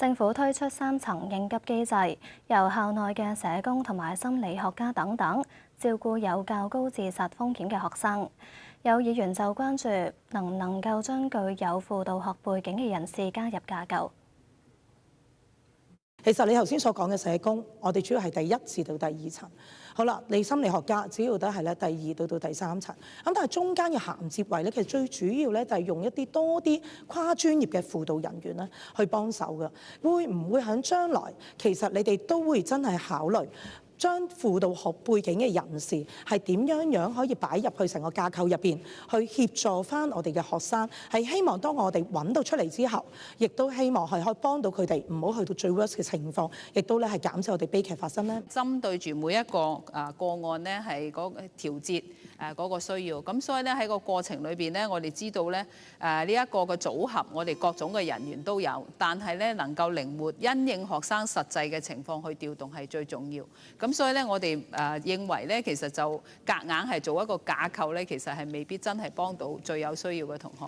政府推出3層應急機制，由校內嘅社工同埋心理學家等等照顧有較高自殺風險嘅學生。有議員就關注能唔能夠將具有輔導學背景嘅人士加入架構。其實你頭先所講嘅社工，我哋主要係第1至到第2層。好啦，你心理學家主要都係咧第2到第3層。咁但係中間嘅銜接位咧，其實最主要咧就係用一啲多啲跨專業嘅輔導人員咧去幫手嘅。會唔會喺將來其實你哋都會真係考慮將輔導學背景嘅人士係點樣可以擺入去成個架構入邊，去協助翻我哋嘅學生，係希望當我哋揾到出嚟之後，亦都希望係可以幫到佢哋，唔好去到最 worst 嘅情況，亦都咧係減少我哋悲劇發生咧。針對住每一個個案咧，係嗰調節嗰個需要，咁所以咧喺個過程裏邊咧，我哋知道咧呢一個嘅組合，我哋各種嘅人員都有，但係咧能夠靈活因應學生實際嘅情況去調動係最重要。咁所以咧，我哋認為咧，其實就夾硬係做一個架構咧，其實係未必真係幫到最有需要嘅同學。